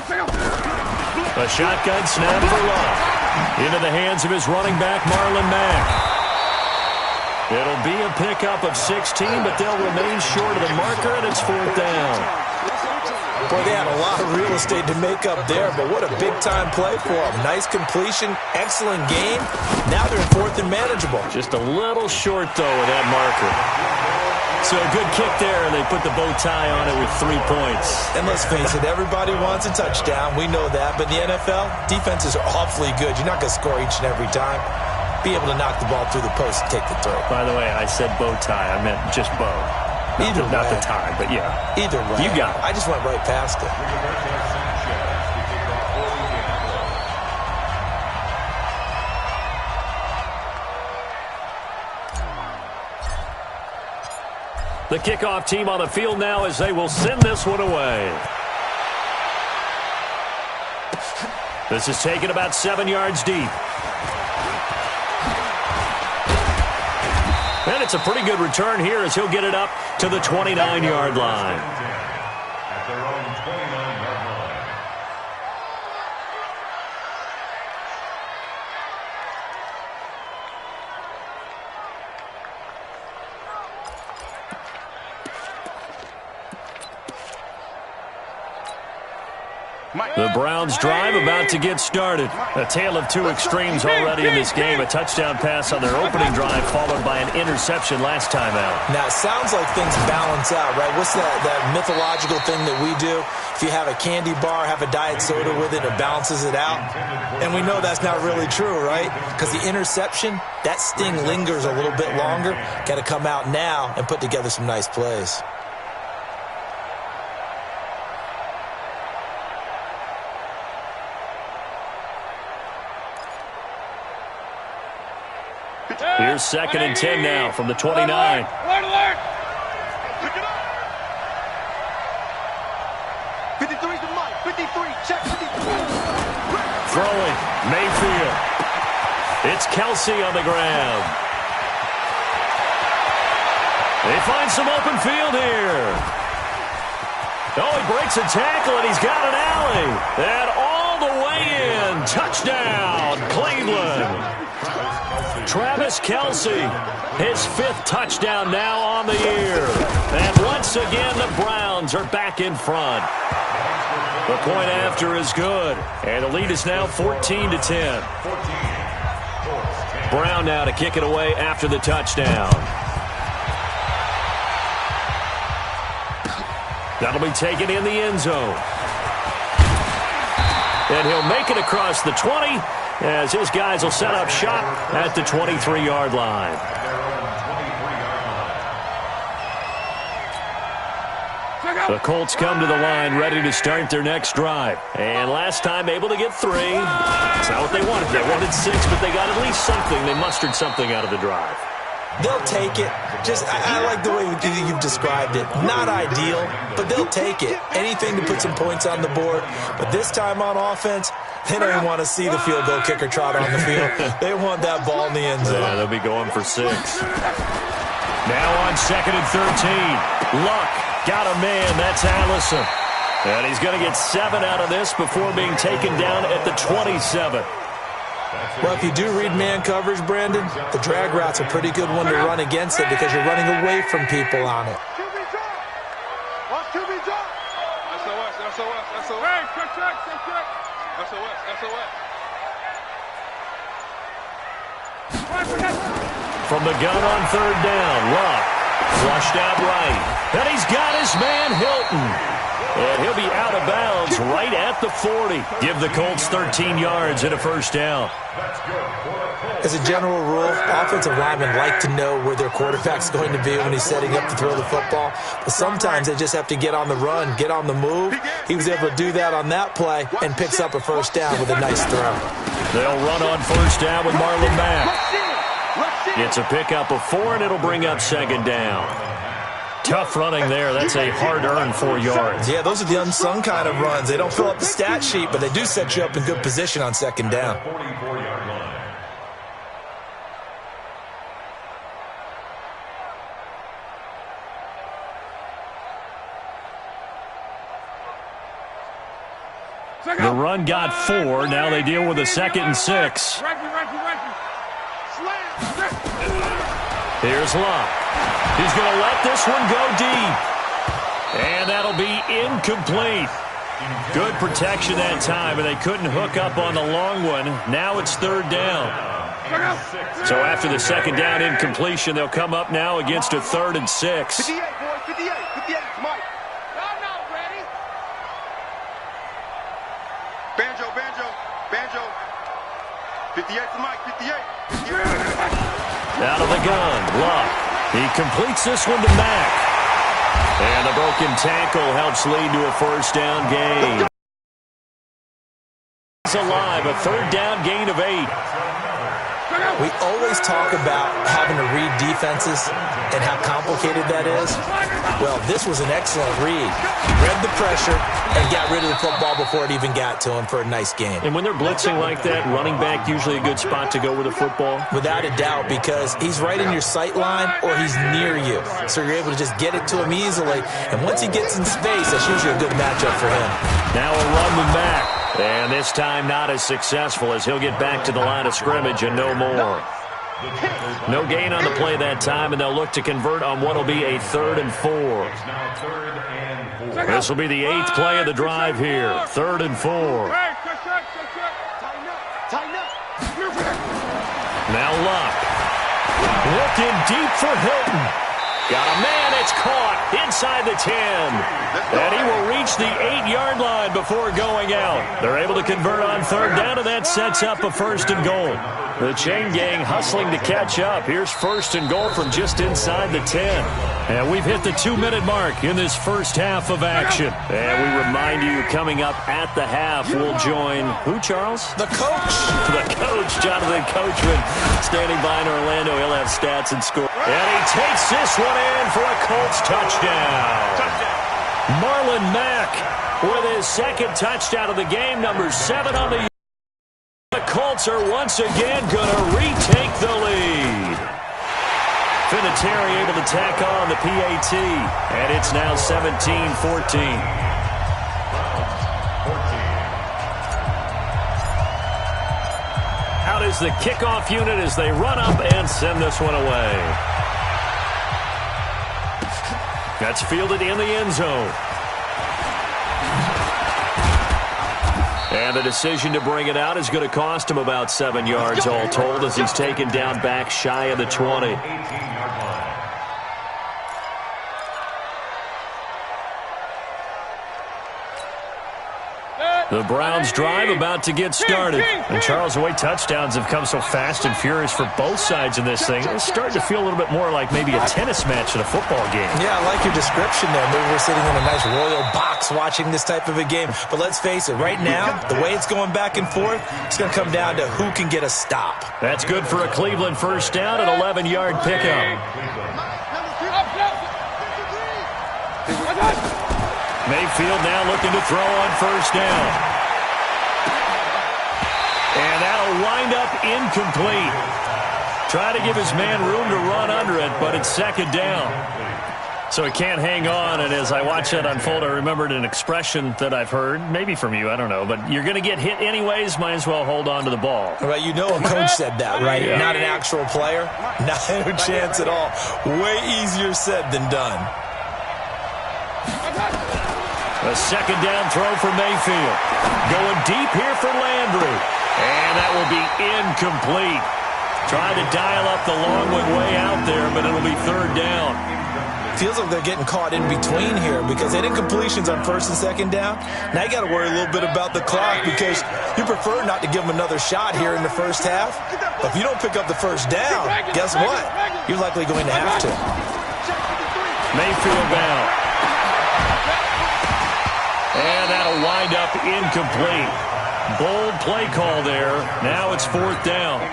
A shotgun snap for Love. Into the hands of his running back, Marlon Mack. It'll be a pickup of 16, but they'll remain short of the marker, and it's 4th down. Boy, they had a lot of real estate to make up there, but what a big-time play for them. Nice completion, excellent game. Now they're in 4th and manageable. Just a little short, though, of that marker. So a good kick there, and they put the bow tie on it with 3 points. And let's face it, everybody wants a touchdown. We know that. But in the NFL, defenses are awfully good. You're not going to score each and every time. Be able to knock the ball through the post and take the throw. By the way, I said bow tie. I meant just bow. Not the tie, but yeah. Either way. You got it. I just went right past it. The kickoff team on the field now as they will send this one away. This is taken about 7 yards deep. And it's a pretty good return here as he'll get it up to the 29-yard line. At their own 29-yard line. The Browns drive about to get started. A tale of two extremes already in this game. A touchdown pass on their opening drive followed by an interception last time out. Now, it sounds like things balance out, right? What's that mythological thing that we do? If you have a candy bar, have a diet soda with it, it balances it out. And we know that's not really true, right? Because the interception, that sting lingers a little bit longer. Got to come out now and put together some nice plays. Here's 2nd and 10 now from the 29. Alert! Pick it up. 53 to Mike. 53. Check 53. Throwing. Mayfield. It's Kelsey on the ground. They find some open field here. Oh, he breaks a tackle, and he's got an alley. And all the way in. Touchdown, Cleveland. Travis Kelsey, his 5th touchdown now on the year. And once again, the Browns are back in front. The point after is good. And the lead is now 14-10. Brown now to kick it away after the touchdown. That'll be taken in the end zone. And he'll make it across the 20 as his guys will set up shop at the 23-yard line. The Colts come to the line ready to start their next drive. And last time able to get 3. It's not what they wanted. They wanted 6, but they got at least something. They mustered something out of the drive. They'll take it. I like the way you've described it. Not ideal, but they'll take it. Anything to put some points on the board. But this time on offense, they don't even want to see the field goal kicker trot on the field. They want that ball in the end zone. Yeah, they'll be going for 6. Now on 2nd and 13. Luck got a man. That's Allison. And he's going to get 7 out of this before being taken down at the 27. Well, if you do read man coverage, Brandon, the drag route's a pretty good one to run against it because you're running away from people on it. From the gun on 3rd down, Luck flushed out right. And he's got his man Hilton. And he'll be out of bounds right at the 40. Give the Colts 13 yards and a 1st down. As a general rule, offensive linemen like to know where their quarterback's going to be when he's setting up to throw the football. But sometimes they just have to get on the run, get on the move. He was able to do that on that play and picks up a 1st down with a nice throw. They'll run on 1st down with Marlon Mack. It's a pickup of 4, and it'll bring up 2nd down. Tough running there. That's a hard-earned 4 yards. Yeah, those are the unsung kind of runs. They don't fill up the stat sheet, but they do set you up in good position on 2nd down. 44-yard line. The run got 4. Now they deal with a 2nd and 6. Here's Luck. He's going to let this one go deep. And that'll be incomplete. Good protection that time, and they couldn't hook up on the long one. Now it's 3rd down. So after the 2nd down incompletion, they'll come up now against a 3rd and 6. 58, boys, 58, 58, Mike. I'm not ready. Banjo, banjo, banjo. 58 to Mike, 58. Out of the gun, Luck. He completes this one to Mack. And the broken tackle helps lead to a 1st down gain. He's alive, a 3rd down gain of 8. We always talk about having to read defenses and how complicated that is. Well, this was an excellent read. He read the pressure and got rid of the football before it even got to him for a nice gain. And when they're blitzing like that, running back usually a good spot to go with the football? Without a doubt, because he's right in your sight line or he's near you. So you're able to just get it to him easily. And once he gets in space, that's usually a good matchup for him. Now a run with Mack. And this time not as successful as he'll get back to the line of scrimmage and no more. No gain on the play that time, and they'll look to convert on what will be a 3rd and 4. This will be the 8th play of the drive here. 3rd and 4. Now Luck. Looking deep for Hilton. Got a man, it's caught inside the 10. And he will reach the 8-yard line before going out. They're able to convert on 3rd down, and that sets up a 1st and goal. The chain gang hustling to catch up. Here's 1st and goal from just inside the 10. And we've hit the 2-minute mark in this first half of action. And we remind you, coming up at the half, we'll join who, Charles? The coach. The coach, Jonathan Coachman, standing by in Orlando. He'll have stats and score. And he takes this one in for a Colts touchdown. Marlon Mack with his 2nd touchdown of the game, number 7 on the year. The Colts are once again going to retake the lead. Vinatieri able to tack on the PAT, and it's now 17-14. Out is the kickoff unit as they run up and send this one away. That's fielded in the end zone. And the decision to bring it out is going to cost him about 7 yards all told as he's taken down back shy of the 20. The Browns drive about to get started. And Charles, the way touchdowns have come so fast and furious for both sides in this thing, it's starting to feel a little bit more like maybe a tennis match in a football game. Yeah, I like your description there. Maybe we're sitting in a nice royal box watching this type of a game. But let's face it, right now, the way it's going back and forth, it's going to come down to who can get a stop. That's good for a Cleveland 1st down, an 11-yard pickup. Mayfield now looking to throw on 1st down. And that'll wind up incomplete. Try to give his man room to run under it, but it's 2nd down. So he can't hang on, and as I watch that unfold, I remembered an expression that I've heard, maybe from you, I don't know, but you're going to get hit anyways, might as well hold on to the ball. Right, you know a coach said that, right? Yeah. Not an actual player. Not a chance at all. Way easier said than done. A 2nd down throw for Mayfield. Going deep here for Landry. And that will be incomplete. Trying to dial up the long one way out there, but it'll be 3rd down. Feels like they're getting caught in between here because they had incompletions on 1st and 2nd down. Now you got to worry a little bit about the clock because you prefer not to give them another shot here in the first half. But if you don't pick up the 1st down, guess what? You're likely going to have to. Mayfield down. And that'll wind up incomplete. Bold play call there. Now it's 4th down.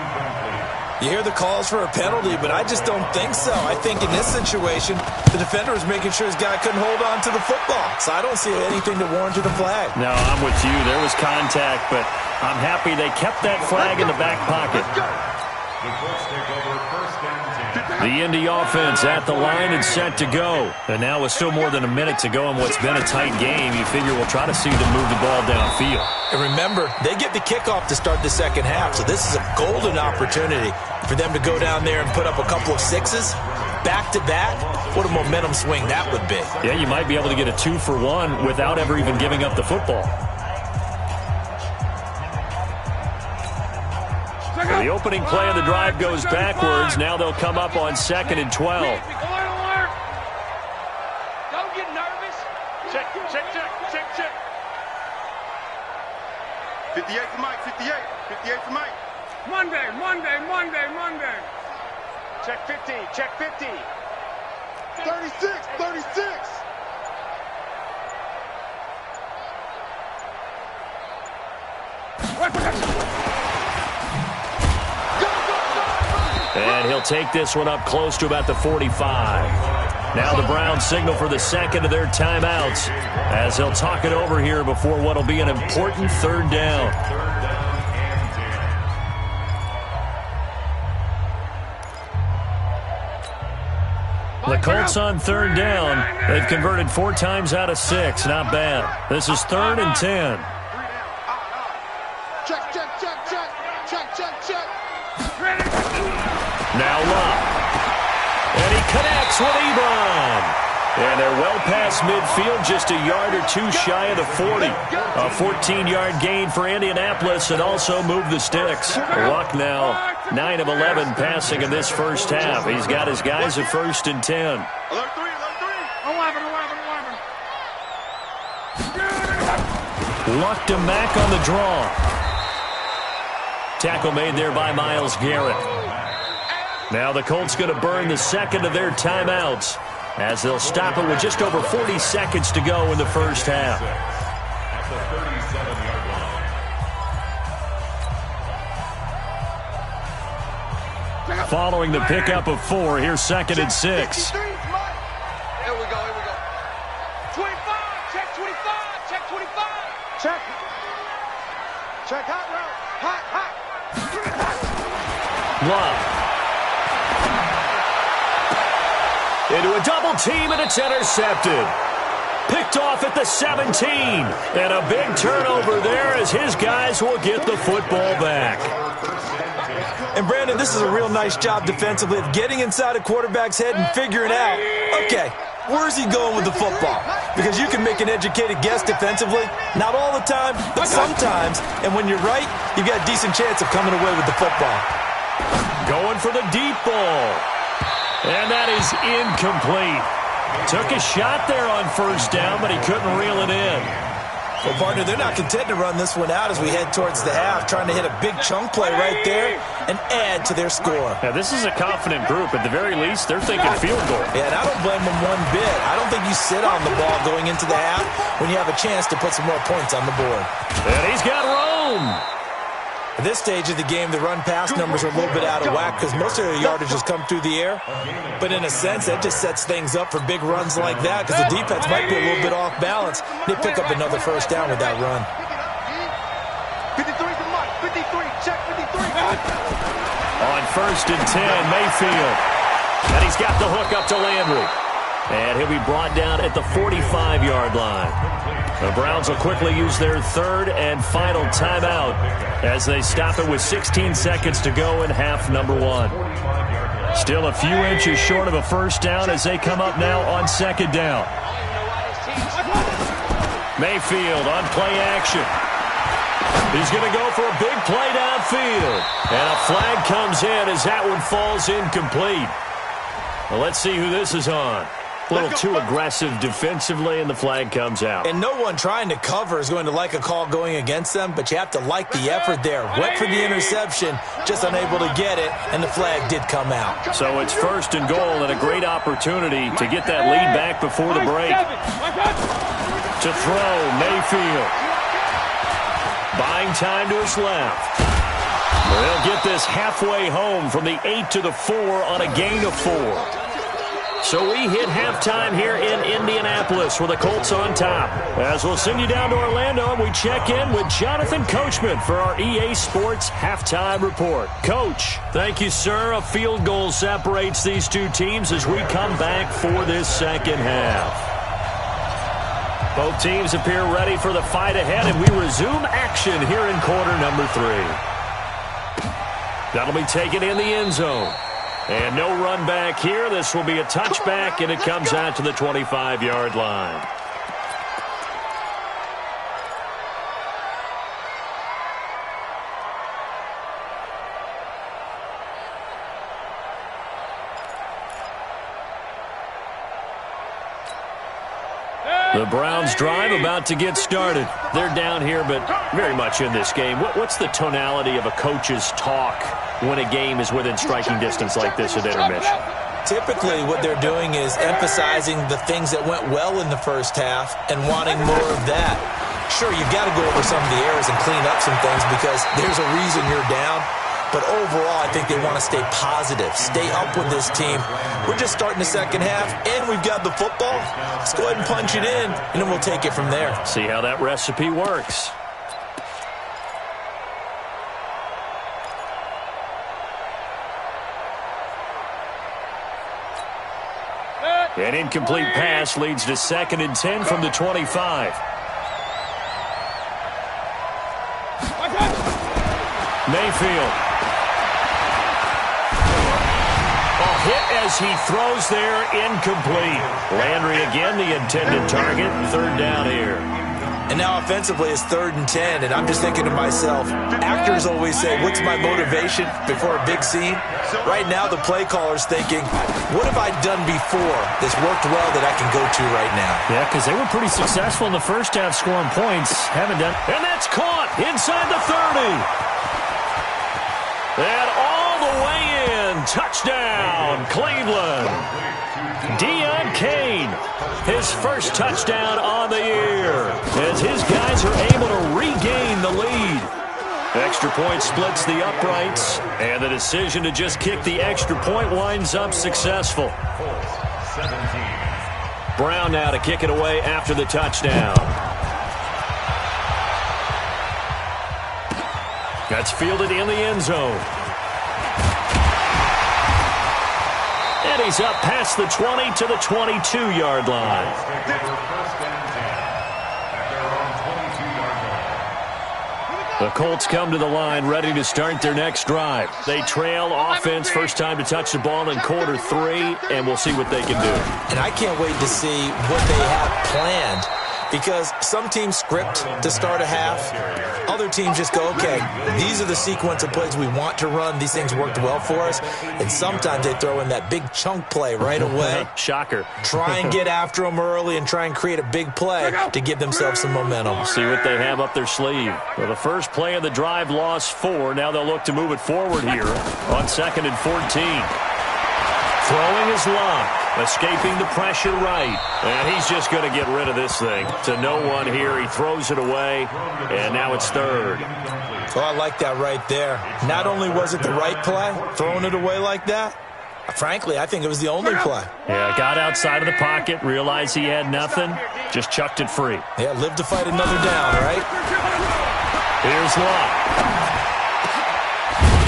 You hear the calls for a penalty, but I just don't think so. I think in this situation, the defender was making sure his guy couldn't hold on to the football. So I don't see anything to warrant a flag. No, I'm with you. There was contact, but I'm happy they kept that flag in the back pocket. The Indy offense at the line and set to go. And now with still more than a minute to go in what's been a tight game, you figure we'll try to see them move the ball downfield. And remember, they get the kickoff to start the second half, so this is a golden opportunity for them to go down there and put up a couple of sixes back-to-back. What a momentum swing that would be. Yeah, you might be able to get a 2-for-1 without ever even giving up the football. The opening play of the drive goes backwards. Now they'll come up on 2nd and 12. Don't get nervous. Check. 58 for Mike, 58 for Mike. Monday. Check 50, check 50. 36. And he'll take this one up close to about the 45. Now the Browns signal for the second of their timeouts as they'll talk it over here before what will be an important third down. The Colts on third down. They've converted 4 times out of 6. Not bad. This is 3rd and 10. Check. Now Love. And he connects with Ebron. And they're well past midfield, just a yard or 2 shy of the 40. A 14-yard gain for Indianapolis and also move the sticks. Luck now 9 of 11 passing in this first half. He's got his guys at 1st and 10. Alert 3. Luck to Mack on the draw. Tackle made there by Myles Garrett. Now the Colts going to burn the second of their timeouts as they'll stop it with just over 40 seconds to go in the first half. Following the pickup of 4, here's 2nd and 6. Here we go. 25, check 25. Check hot route. Hot. Love. Into a double team, and it's intercepted. Picked off at the 17. And a big turnover there as his guys will get the football back. And, Brandon, this is a real nice job defensively of getting inside a quarterback's head and figuring out, okay, where's he going with the football? Because you can make an educated guess defensively. Not all the time, but sometimes. And when you're right, you've got a decent chance of coming away with the football. Going for the deep ball. And that is incomplete. Took a shot there on first down, but he couldn't reel it in. Well, partner, they're not content to run this one out as we head towards the half, trying to hit a big chunk play right there and add to their score. Now, this is a confident group. At the very least, they're thinking field goal. Yeah, and I don't blame them one bit. I don't think you sit on the ball going into the half when you have a chance to put some more points on the board. And he's got Rome. At this stage of the game, the run-pass numbers are a little bit out of whack because most of their yardage has come through the air. But in a sense, that just sets things up for big runs like that because the defense might be a little bit off balance. They pick up another first down with that run. 53 for Mike. 53. Check 53. On 1st and 10, Mayfield. And he's got the hook up to Landry. And he'll be brought down at the 45-yard line. The Browns will quickly use their 3rd and final timeout as they stop it with 16 seconds to go in half number 1. Still a few inches short of a first down as they come up now on 2nd down. Mayfield on play action. He's going to go for a big play downfield. And a flag comes in as that one falls incomplete. Well, let's see who this is on. A little too aggressive defensively, and the flag comes out. And no one trying to cover is going to like a call going against them, but you have to like the effort there. Went for the interception, just unable to get it, and the flag did come out. So it's 1st and goal and a great opportunity to get that lead back before the break. To throw, Mayfield. Buying time to his left. They'll get this halfway home from the 8 to the 4 on a gain of 4. So we hit halftime here in Indianapolis with the Colts on top. As we'll send you down to Orlando, and we check in with Jonathan Coachman for our EA Sports Halftime Report. Coach, thank you, sir. A field goal separates these two teams as we come back for this second half. Both teams appear ready for the fight ahead, and we resume action here in quarter number 3. That'll be taken in the end zone. And no run back here. This will be a touchback, and it comes out to the 25-yard line. The Browns drive about to get started. They're down here, but very much in this game. What's the tonality of a coach's talk when a game is within striking distance like this at intermission? Typically, what they're doing is emphasizing the things that went well in the first half and wanting more of that. Sure, you've got to go over some of the errors and clean up some things because there's a reason you're down. But overall, I think they want to stay positive, stay up with this team. We're just starting the second half, and we've got the football. Let's go ahead and punch it in, and then we'll take it from there. See how that recipe works. An incomplete pass leads to 2nd and 10 from the 25. Mayfield. Hit as he throws there, incomplete. Landry again, the intended target, 3rd down here. And now offensively it's 3rd and 10, and I'm just thinking to myself, actors always say, what's my motivation before a big scene? Right now the play caller's thinking, what have I done before that's worked well that I can go to right now? Yeah, because they were pretty successful in the first half scoring points. Haven't done. And that's caught inside the 30. And all the way in. Touchdown, Cleveland. Deion Kane, his first touchdown on the year, as his guys are able to regain the lead. Extra point splits the uprights, and the decision to just kick the extra point winds up successful. Brown now to kick it away after the touchdown. That's fielded in the end zone. And he's up past the 20 to the 22-yard line. The Colts come to the line ready to start their next drive. They trail offense, first time to touch the ball in quarter 3, and we'll see what they can do. And I can't wait to see what they have planned, because some teams script to start a half. Other teams just go, okay, these are the sequence of plays we want to run. These things worked well for us. And sometimes they throw in that big chunk play right away. Shocker. Try and get after them early and try and create a big play to give themselves some momentum. See what they have up their sleeve. Well, the first play of the drive lost 4. Now they'll look to move it forward here on 2nd and 14. Throwing his lock, escaping the pressure right. And he's just going to get rid of this thing to no one here. He throws it away, and now it's 3rd. Oh, I like that right there. Not only was it the right play, throwing it away like that, frankly, I think it was the only play. Yeah, got outside of the pocket, realized he had nothing, just chucked it free. Yeah, live to fight another down, right? Here's Locke.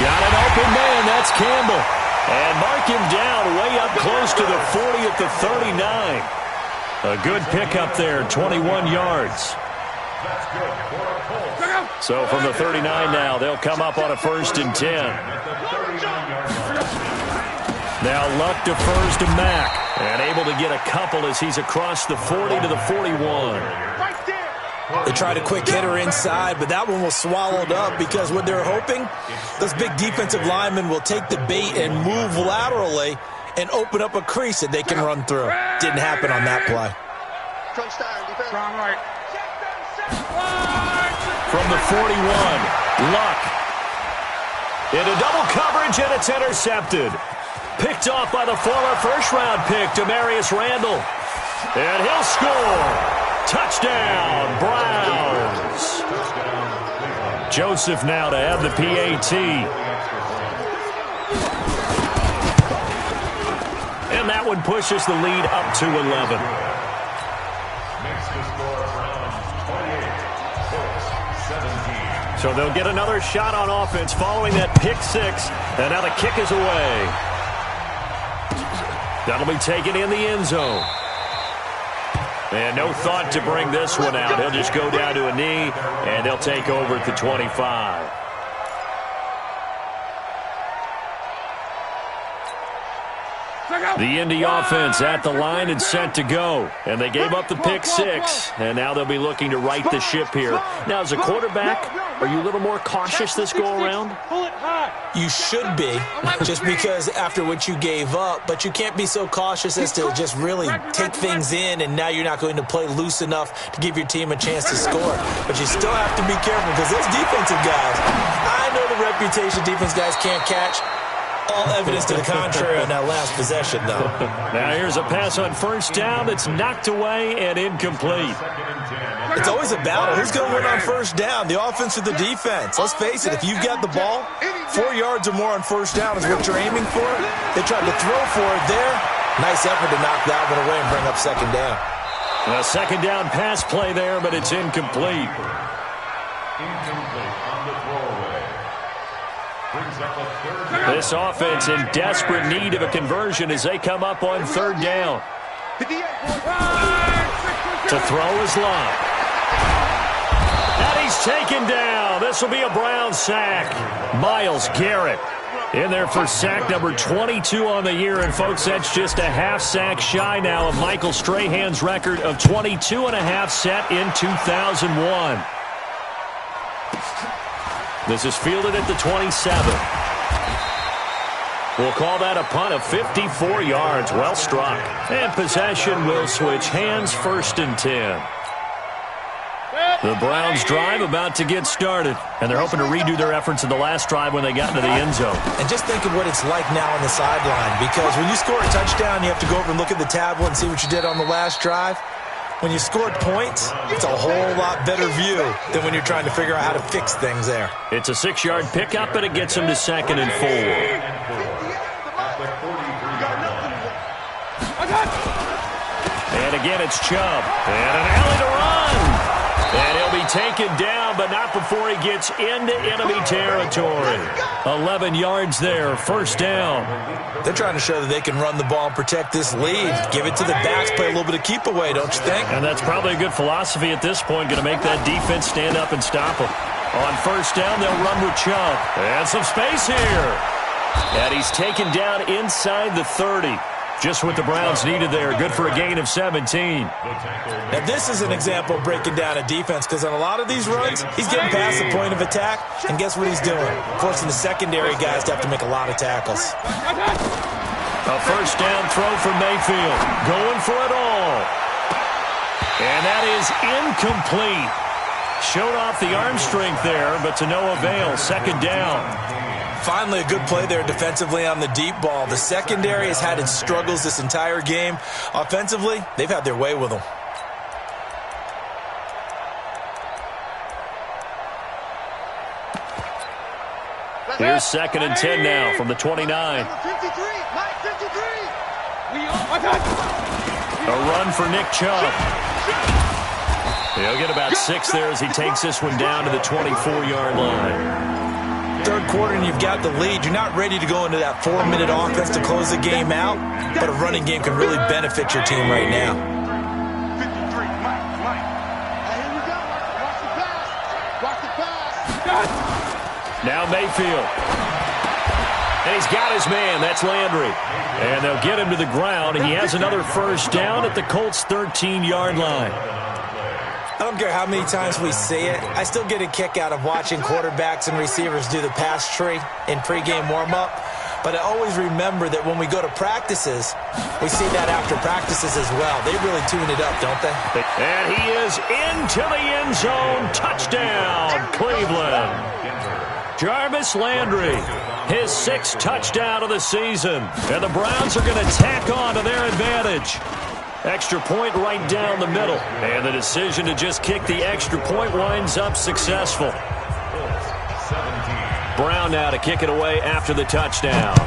Got an open man, that's Campbell. And mark him down way up close to the 40 at the 39. A good pickup there, 21 yards. So from the 39 now, they'll come up on a 1st and 10. Now Luck defers to Mack, and able to get a couple as he's across the 40 to the 41. They tried a quick hitter inside, but that one was swallowed up because what they're hoping, those big defensive linemen will take the bait and move laterally and open up a crease that they can run through. Didn't happen on that play. Strong right. From the 41, Luck. Into double coverage, and it's intercepted. Picked off by the former first-round pick, Demarius Randall. And he'll score. Touchdown, Browns. Joseph now to have the PAT. And And that one pushes the lead up to 11. So they'll get another shot on offense following that pick six. And now the kick is away. That'll be taken in the end zone. And no thought to bring this one out. He'll just go down to a knee, and they'll take over at the 25. The Indy offense at the line and set to go. And they gave up the pick six, and now they'll be looking to right the ship here. Now, as a quarterback, are you a little more cautious this go-around? You should be, just because after what you gave up, but you can't be so cautious as to just really take things in, and now you're not going to play loose enough to give your team a chance to score. But you still have to be careful because those defensive guys, I know the reputation defense guys can't catch. All evidence to the contrary on that last possession, though. Now here's a pass on first down that's knocked away and incomplete. It's always a battle. Who's going to win on first down, the offense or the defense? Let's face it, if you've got the ball, 4 yards or more on first down is what you're aiming for. They tried to throw for it there. Nice effort to knock that one away and bring up second down. A second down pass play there, but it's incomplete. This offense in desperate need of a conversion as they come up on third down. To throw is Love. And he's taken down. This will be a Brown sack. Myles Garrett in there for sack number 22 on the year. And, folks, that's just a half sack shy now of Michael Strahan's record of 22 and a half set in 2001. This is fielded at the 27. We'll call that a punt of 54 yards. Well struck. And possession will switch hands, first and 10. The Browns drive about to get started, and they're hoping to redo their efforts in the last drive when they got into the end zone. And just think of what it's like now on the sideline, because when you score a touchdown, you have to go over and look at the tablet and see what you did on the last drive. When you scored points, it's a whole lot better view than when you're trying to figure out how to fix things there. It's a 6-yard pickup, and it gets them to second and 4. And again, it's Chubb. And an alley to run. And he'll be taken down, but not before he gets into enemy territory. 11 yards there, first down. They're trying to show that they can run the ball and protect this lead. Give it to the backs, play a little bit of keep away, don't you think? And that's probably a good philosophy at this point, going to make that defense stand up and stop them. On first down, they'll run with Chubb. And some space here. And he's taken down inside the 30. Just what the Browns needed there. Good for a gain of 17. Now, this is an example of breaking down a defense, because on a lot of these runs, he's getting past the point of attack, and guess what he's doing? Forcing the secondary guys to have to make a lot of tackles. A first down throw for Mayfield. Going for it all. And that is incomplete. Showed off the arm strength there, but to no avail. Second down. Finally, a good play there defensively on the deep ball. The secondary has had its struggles this entire game. Offensively, they've had their way with them. Here's second and 10 now from the 29. A run for Nick Chubb. He'll get about 6 there as he takes this one down to the 24-yard line. Third quarter and you've got the lead. You're not ready to go into that 4-minute offense to close the game out, but a running game can really benefit your team right now. 53, Mike. Here we go. Watch the pass. Watch the pass. Now Mayfield. And he's got his man. That's Landry. And they'll get him to the ground, and he has another first down at the Colts' 13-yard line. I don't care how many times we see it. I still get a kick out of watching quarterbacks and receivers do the pass tree in pregame warm-up. But I always remember that when we go to practices, we see that after practices as well. They really tune it up, don't they? And he is into the end zone. Touchdown, Cleveland. Jarvis Landry, his 6th touchdown of the season. And the Browns are going to tack on to their advantage. Extra point right down the middle. And the decision to just kick the extra point winds up successful. Brown now to kick it away after the touchdown.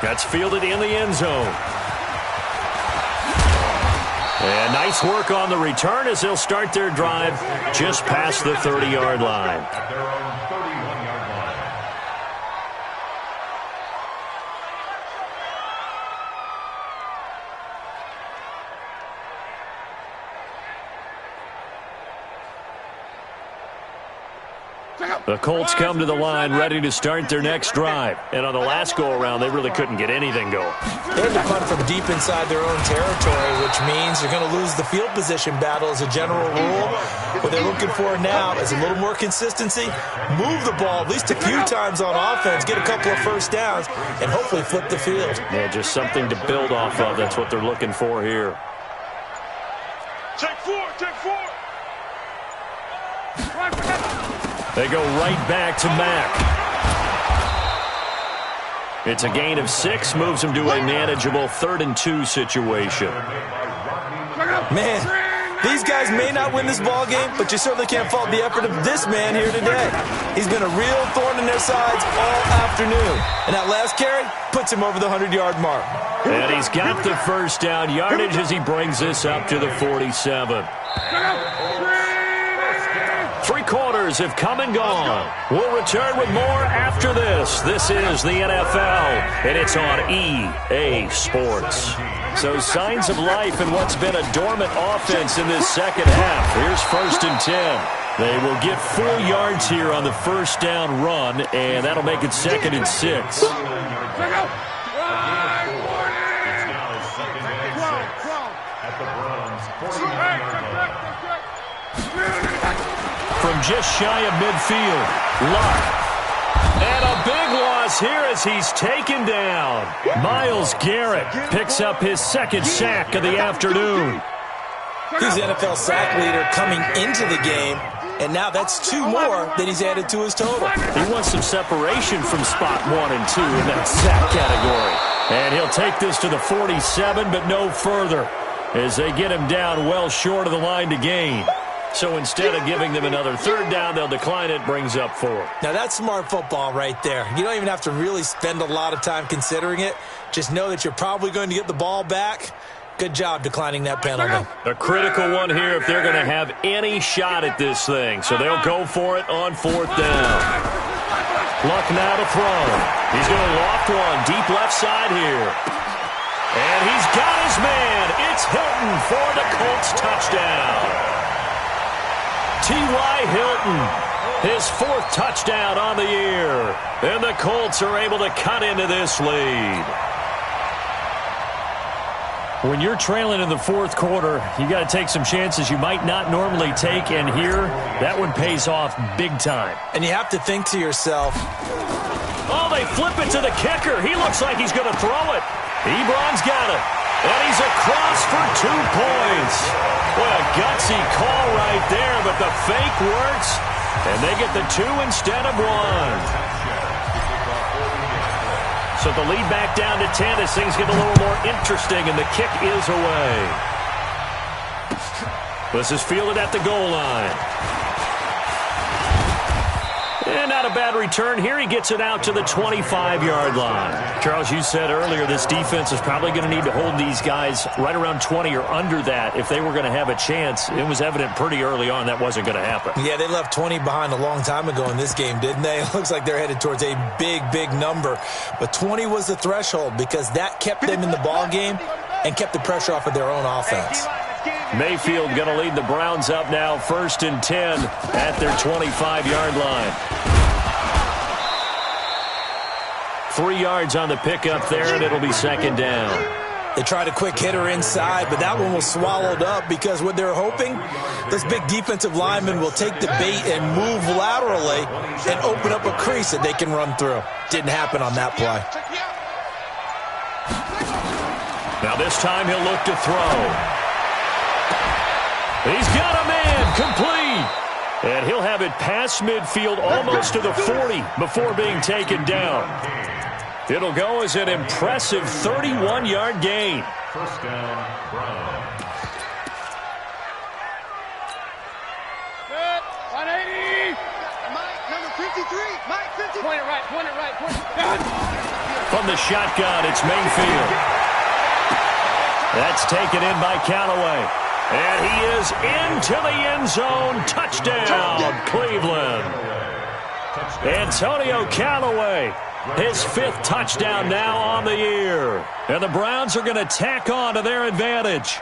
That's fielded in the end zone. And nice work on the return as they'll start their drive just past the 30-yard line. At their own 31-yard line. The Colts come to the line ready to start their next drive. And on the last go-around, they really couldn't get anything going. They had to punt from deep inside their own territory, which means you're going to lose the field position battle as a general rule. What they're looking for now is a little more consistency, move the ball at least a few times on offense, get a couple of first downs, and hopefully flip the field. Yeah, just something to build off of. That's what they're looking for here. Take four, take four. They go right back to Mack. It's a gain of 6, moves them to a manageable 3rd-and-2 situation. Man, these guys may not win this ball game, but you certainly can't fault the effort of this man here today. He's been a real thorn in their sides all afternoon. And that last carry puts him over the 100-yard mark. And he's got the first down yardage as he brings this up to the 47. 3 quarters have come and gone. We'll return with more after this. This is the NFL, and it's on EA Sports. So signs of life in what's been a dormant offense in this second half. Here's 1st and 10. They will get 4 yards here on the first down run, and that'll make it 2nd and 6. From just shy of midfield, Luck. And a big loss here as he's taken down. Myles Garrett picks up his 2nd sack of the afternoon. He's the NFL sack leader coming into the game, and now that's 2 more that he's added to his total. He wants some separation from spot 1 and 2 in that sack category. And he'll take this to the 47, but no further, as they get him down well short of the line to gain. So instead of giving them another 3rd down, they'll decline it, brings up 4. Now that's smart football right there. You don't even have to really spend a lot of time considering it. Just know that you're probably going to get the ball back. Good job declining that penalty. A critical one here if they're going to have any shot at this thing. So they'll go for it on 4th down. Luck now to throw. He's going to loft one deep left side here. And he's got his man. It's Hilton for the Colts touchdown. T.Y. Hilton, his 4th touchdown on the year. And the Colts are able to cut into this lead. When you're trailing in the 4th quarter, you got to take some chances you might not normally take, and here, that one pays off big time. And you have to think to yourself, oh, they flip it to the kicker. He looks like he's going to throw it. Ebron's got it. And he's across for 2 points. What a gutsy call right there, but the fake works, and they get the 2 instead of 1. So the lead back down to 10 as things get a little more interesting, and the kick is away. This is fielded at the goal line. And not a bad return here. He gets it out to the 25-yard line. Charles, you said earlier this defense is probably going to need to hold these guys right around 20 or under that if they were going to have a chance. It was evident pretty early on that wasn't going to happen. Yeah, they left 20 behind a long time ago in this game, didn't they? It looks like they're headed towards a big, big number. But 20 was the threshold because that kept them in the ball game and kept the pressure off of their own offense. Mayfield going to lead the Browns up now 1st and 10 at their 25-yard line. 3 yards on the pickup there, and it'll be 2nd down. They tried a quick hitter inside, but that one was swallowed up because what they're hoping, those big defensive linemen will take the bait and move laterally and open up a crease that they can run through. Didn't happen on that play. Now this time he'll look to throw. He's got a man, complete. And he'll have it past midfield almost to the 40 before being taken down. It'll go as an impressive 31-yard gain. 1st down, Brown. 180. Mike, number 53. Mike, 53. Point it right. From the shotgun. It's Mayfield. That's taken in by Callaway. And he is into the end zone. Touchdown, Cleveland. Antonio Callaway, his 5th touchdown now on the year. And the Browns are going to tack on to their advantage.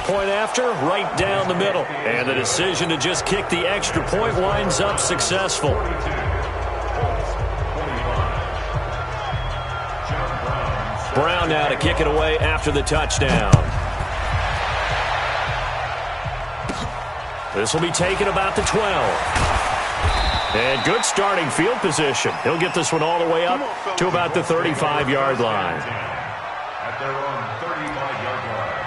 Point after, right down the middle. And the decision to just kick the extra point winds up successful. Brown now to kick it away after the touchdown. This will be taken about the 12. And good starting field position. He'll get this one all the way up to about the 35-yard line. At their own 35-yard line.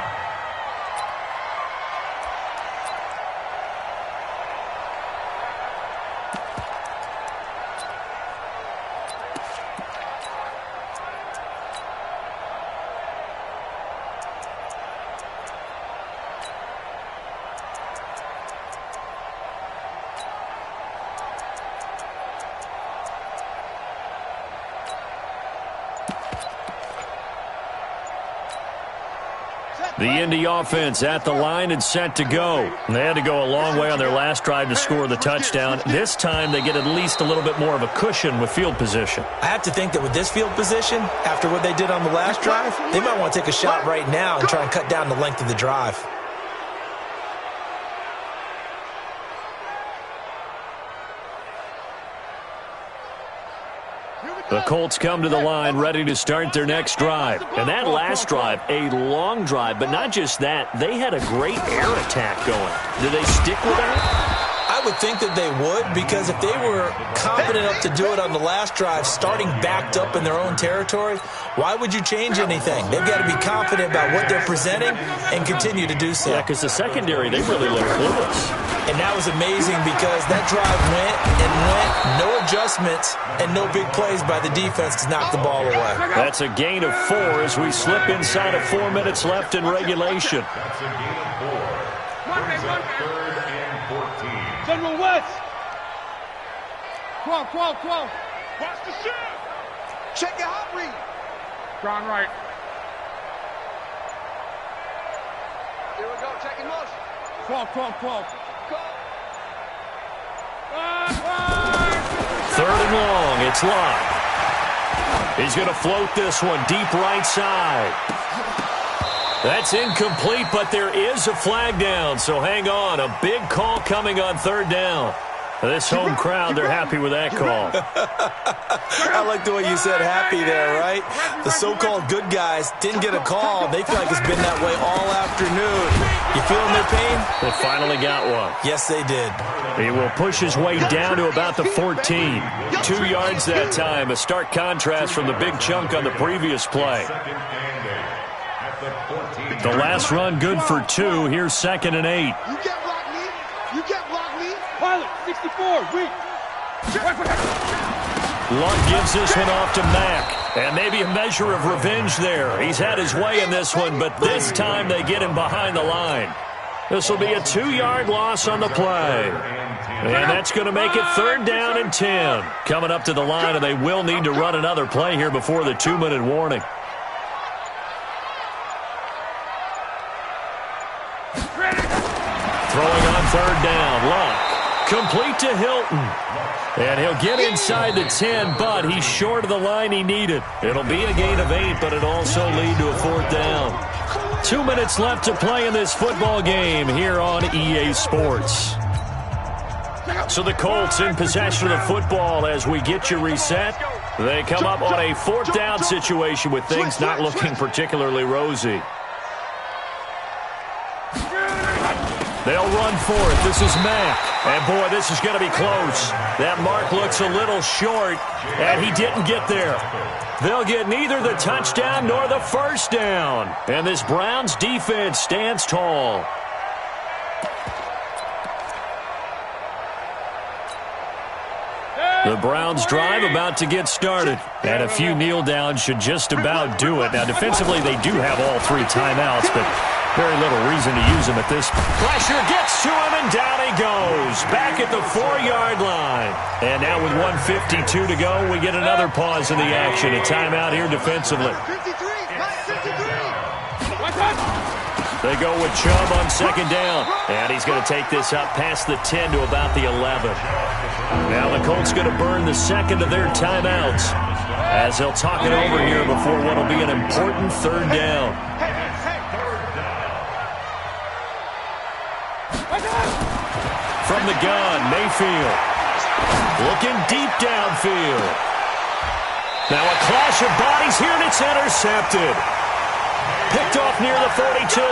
The Indy offense at the line and set to go. And they had to go a long way on their last drive to score the touchdown. This time they get at least a little bit more of a cushion with field position. I have to think that with this field position, after what they did on the last drive, they might want to take a shot right now and try and cut down the length of the drive. The Colts come to the line ready to start their next drive. And that last drive, a long drive, but not just that, they had a great air attack going. Do they stick with that? I would think that they would, because if they were confident enough to do it on the last drive, starting backed up in their own territory, why would you change anything? They've got to be confident about what they're presenting and continue to do so. Yeah, because the secondary, they really look clueless. And that was amazing because that drive went and went, no adjustments, and no big plays by the defense to knock the ball away. That's a gain of 4 as we slip inside of 4 minutes left in regulation. That's a gain of 4. Brings up 3rd and 14. General West. 12. Watch the shot. Check your hot read. Ground right. Here we go. Checking motion. 12. Go. 3rd and long. It's locked. He's going to float this one deep right side. That's incomplete, but there is a flag down, so hang on. A big call coming on 3rd down. This home crowd, they're happy with that call. I like the way you said happy there, right? The so-called good guys didn't get a call. They feel like it's been that way all afternoon. You feeling their pain? They finally got one. Yes, they did. He will push his way down to about the 14. 2 yards that time. A stark contrast from the big chunk on the previous play. The last run good for 2. Here's 2nd and 8. You can't block me. You can't block me. Pilot, 64. Wait. Luck gives this one off to Mack. And maybe a measure of revenge there. He's had his way in this one, but this time they get him behind the line. This will be a 2-yard loss on the play. And that's going to make it 3rd down and 10. Coming up to the line, and they will need to run another play here before the 2-minute warning. Throwing on 3rd down, Luck. Complete to Hilton. And he'll get inside the 10, but he's short of the line he needed. It'll be a gain of 8, but it'll also lead to a 4th down. 2 minutes left to play in this football game here on EA Sports. So the Colts in possession of the football as we get you reset. They come up on a 4th down situation with things not looking particularly rosy. They'll run for it. This is Mack. And, boy, this is going to be close. That mark looks a little short, and he didn't get there. They'll get neither the touchdown nor the 1st down. And this Browns defense stands tall. The Browns drive about to get started. And a few kneel downs should just about do it. Now, defensively, they do have all 3 timeouts, but Very little reason to use him at this. Pressure gets to him, and down he goes. Back at the 4-yard line. And now with 1:52 to go, we get another pause in the action. A timeout here defensively. 53, 53. They go with Chubb on second down. And he's going to take this up past the 10 to about the 11. Now the Colts going to burn the second of their timeouts as they'll talk it over here before what will be an important third down. From the gun, Mayfield. Looking deep downfield. Now a clash of bodies here, and it's intercepted. Picked off near the 42.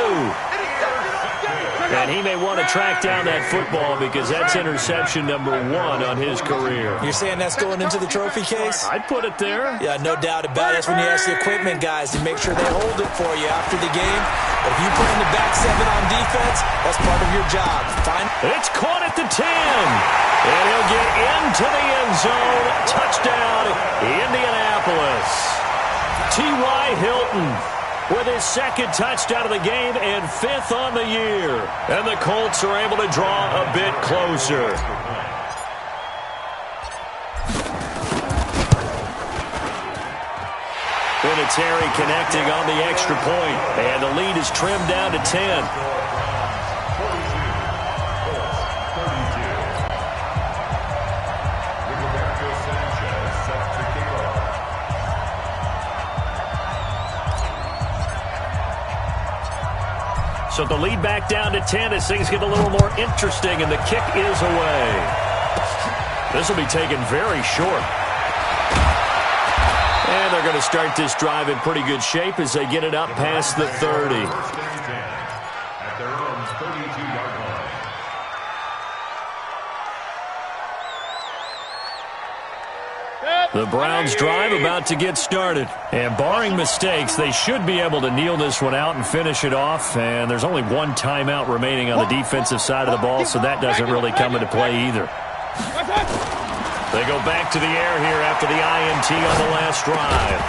And he may want to track down that football because that's interception number 1 on his career. You're saying that's going into the trophy case? I'd put it there. Yeah, no doubt about it. That's when you ask the equipment guys to make sure they hold it for you after the game. But if you put in the back 7 on defense, that's part of your job. Fine. It's caught at the 10. And he'll get into the end zone. Touchdown, Indianapolis. T.Y. Hilton with his second touchdown of the game and 5th on the year. And the Colts are able to draw a bit closer. Vinatieri connecting on the extra point. And the lead is trimmed down to 10. So the lead back down to 10 as things get a little more interesting, and the kick is away. This will be taken very short. And they're going to start this drive in pretty good shape as they get it up past the 30. At their own 32-yard line. The Browns drive about to get started. And barring mistakes, they should be able to kneel this one out and finish it off. And there's only one timeout remaining on the defensive side of the ball, so that doesn't really come into play either. They go back to the air here after the INT on the last drive.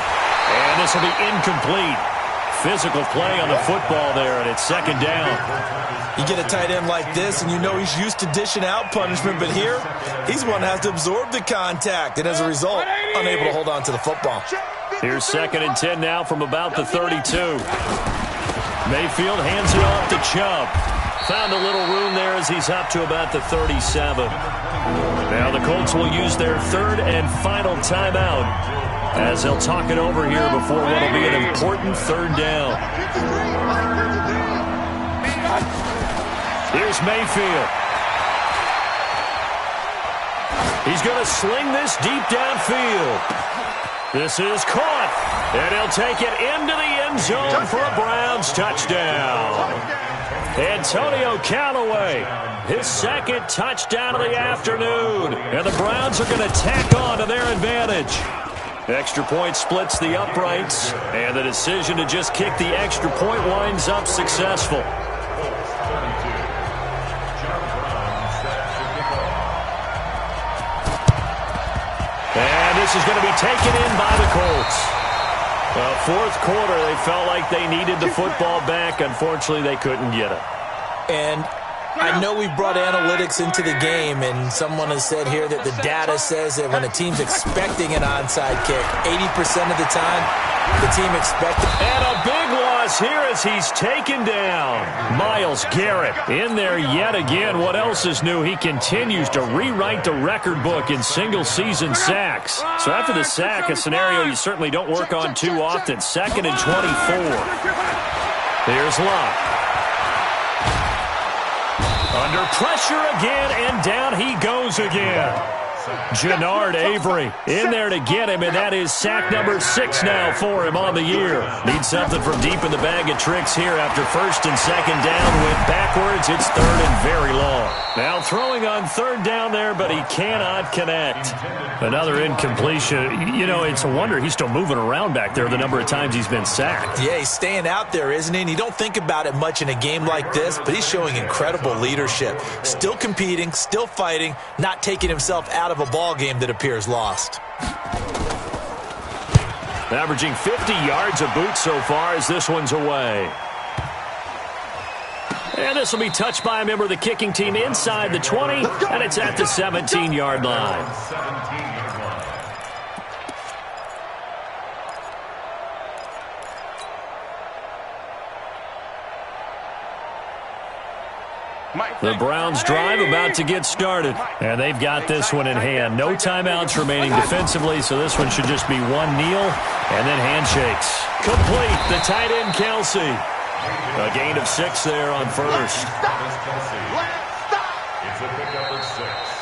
And this will be incomplete. Physical play on the football there, and it's second down. You get a tight end like this, and you know he's used to dishing out punishment, but here, he's one that has to absorb the contact, and as a result, unable to hold on to the football. Here's 2nd and 10 now from about the 32. Mayfield hands it off to Chubb. Found a little room there as he's up to about the 37. Now the Colts will use their 3rd and final timeout as they'll talk it over here before what will be an important 3rd down. Here's Mayfield. He's going to sling this deep downfield. This is caught, and he'll take it into the end zone for a Browns touchdown. Antonio Callaway, his 2nd touchdown of the afternoon, and the Browns are going to tack on to their advantage. Extra point splits the uprights, and the decision to just kick the extra point winds up successful. And this is going to be taken in by the Colts. Well, 4th quarter, they felt like they needed the football back. Unfortunately, they couldn't get it. And I know we've brought analytics into the game, and someone has said here that the data says that when a team's expecting an onside kick, 80% of the time, the team expects it. And a big loss here as he's taken down. Myles Garrett in there yet again. What else is new? He continues to rewrite the record book in single-season sacks. So after the sack, a scenario you certainly don't work on too often. 2nd and 24. Here's Locke. Under pressure again, and down he goes again. Jannard Avery in there to get him, and that is sack number 6 now for him on the year. Needs something from deep in the bag of tricks here after 1st and 2nd down. Went backwards. It's 3rd and very long. Now throwing on 3rd down there, but he cannot connect. Another incompletion. You know, it's a wonder he's still moving around back there the number of times he's been sacked. Yeah, he's staying out there, isn't he? And you don't think about it much in a game like this, but he's showing incredible leadership. Still competing, still fighting, not taking himself out of a ball game that appears lost. Averaging 50 yards a boot so far as this one's away. And this will be touched by a member of the kicking team inside the 20, and it's at the 17-yard line. 17-yard line. The Browns drive about to get started, and they've got this one in hand. No timeouts remaining defensively, so this one should just be one kneel and then handshakes. Complete, the tight end Kelsey. A gain of 6 there on first. It's a pickup of 6.